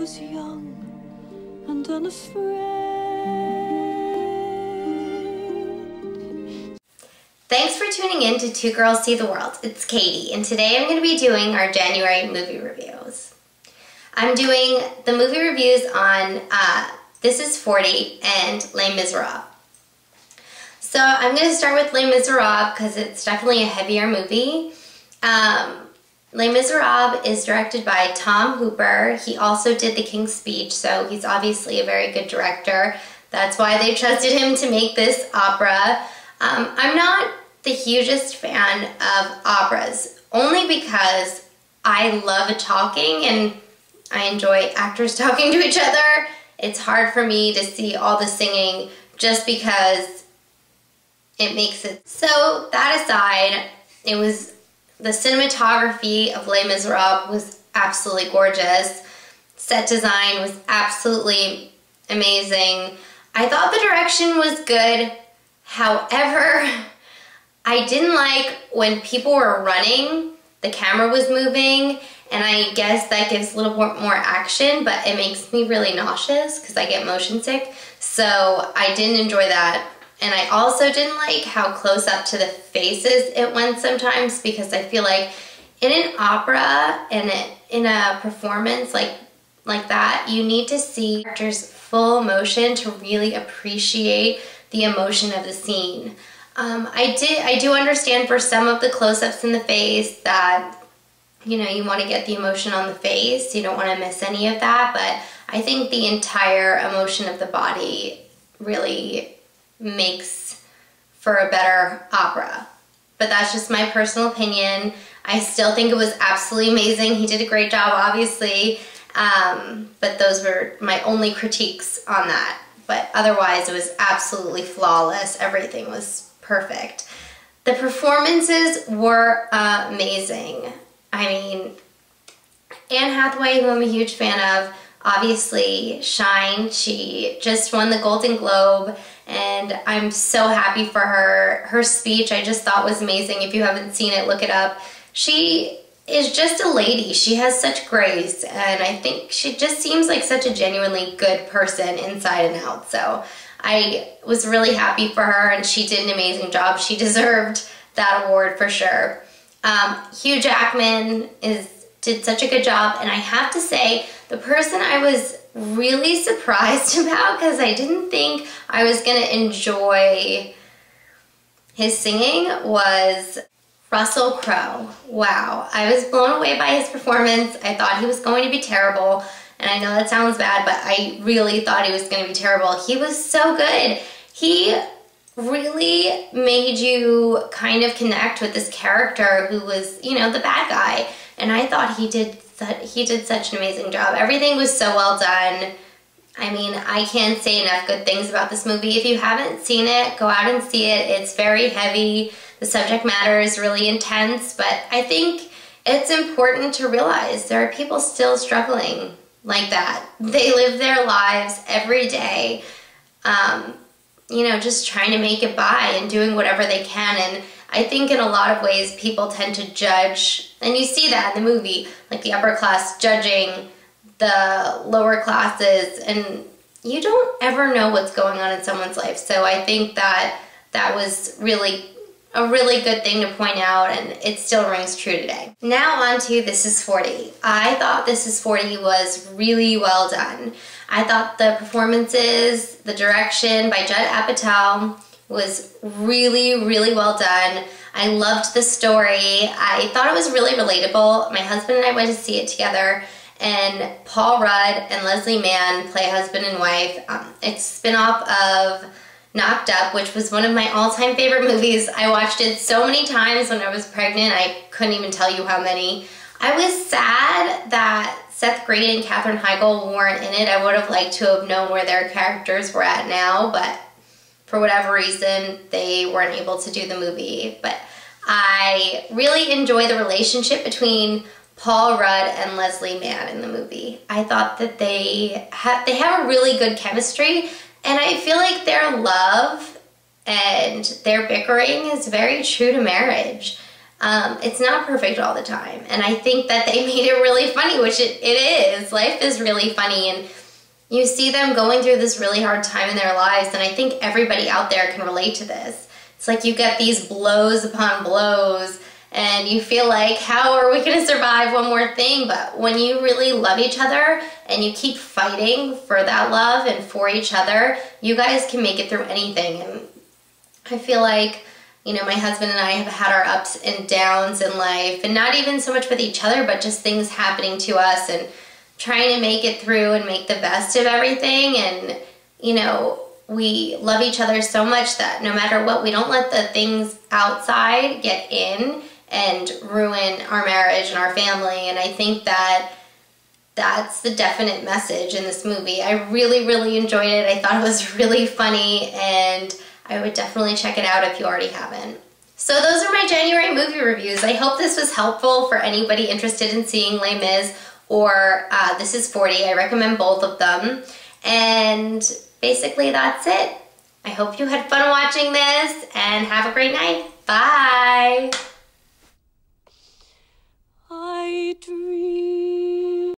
was young and unafraid. Thanks for tuning in to Two Girls See the World. It's Katie, and today I'm going to be doing our January movie reviews. I'm doing the movie reviews on This Is 40 and Les Miserables. So I'm going to start with Les Miserables because it's definitely a heavier movie. Les Miserables is directed by Tom Hooper. He also did The King's Speech, so he's obviously a very good director. That's why they trusted him to make this opera. I'm not the hugest fan of operas, only because I love talking and I enjoy actors talking to each other. It's hard for me to see all the singing just because it makes it. So that aside, the cinematography of Les Miserables was absolutely gorgeous. Set design was absolutely amazing. I thought the direction was good. However, I didn't like when people were running, the camera was moving, and I guess that gives a little more action, but it makes me really nauseous because I get motion sick. So I didn't enjoy that. And I also didn't like how close up to the faces it went sometimes, because I feel like in an opera and in a performance like that, you need to see actors' full emotion to really appreciate the emotion of the scene. I do understand for some of the close-ups in the face that, you know, you want to get the emotion on the face. You don't want to miss any of that, but I think the entire emotion of the body really makes for a better opera. But that's just my personal opinion. I still think it was absolutely amazing. He did a great job, obviously, but those were my only critiques on that. But otherwise, it was absolutely flawless. Everything was perfect. The performances were amazing. I mean, Anne Hathaway, who I'm a huge fan of, obviously shined. She just won the Golden Globe, and I'm so happy for her. Her speech I just thought was amazing. If you haven't seen it, look it up. She is just a lady. She has such grace, and I think she just seems like such a genuinely good person inside and out. So I was really happy for her, and she did an amazing job. She deserved that award for sure. Hugh Jackman did such a good job, and I have to say, the person I was really surprised about, because I didn't think I was going to enjoy his singing, was Russell Crowe. Wow, I was blown away by his performance. I thought he was going to be terrible, and I know that sounds bad, but I really thought he was going to be terrible. He was so good. He really made you kind of connect with this character who was, you know, the bad guy, and I thought he did such an amazing job. Everything was so well done. I mean, I can't say enough good things about this movie. If you haven't seen it, go out and see it. It's very heavy. The subject matter is really intense, but I think it's important to realize there are people still struggling like that. They live their lives every day, you know, just trying to make it by and doing whatever they can. And I think in a lot of ways people tend to judge, and you see that in the movie, like the upper class judging the lower classes, and you don't ever know what's going on in someone's life. So I think that was really a really good thing to point out, and it still rings true today. Now on to This Is 40. I thought This Is 40 was really well done. I thought the performances, the direction by Judd Apatow was really, really well done. I loved the story. I thought it was really relatable. My husband and I went to see it together, and Paul Rudd and Leslie Mann play husband and wife. It's a spin-off of Knocked Up, which was one of my all-time favorite movies. I watched it so many times when I was pregnant, I couldn't even tell you how many. I was sad that Seth Green and Katherine Heigl weren't in it. I would have liked to have known where their characters were at now, but for whatever reason, they weren't able to do the movie. But I really enjoy the relationship between Paul Rudd and Leslie Mann in the movie. I thought that they have a really good chemistry, and I feel like their love and their bickering is very true to marriage. It's not perfect all the time. And I think that they made it really funny, which it is. Life is really funny, and you see them going through this really hard time in their lives, and I think everybody out there can relate to this. It's like you get these blows upon blows, and you feel like, how are we going to survive one more thing? But when you really love each other and you keep fighting for that love and for each other, you guys can make it through anything. And I feel like, you know, my husband and I have had our ups and downs in life, and not even so much with each other, but just things happening to us and trying to make it through and make the best of everything. And, you know, we love each other so much that no matter what, we don't let the things outside get in and ruin our marriage and our family. And I think that that's the definite message in this movie. I really, really enjoyed it. I thought it was really funny, and I would definitely check it out if you already haven't. So those are my January movie reviews. I hope this was helpful for anybody interested in seeing Les Mis or This Is 40. I recommend both of them. And basically that's it. I hope you had fun watching this, and have a great night. Bye!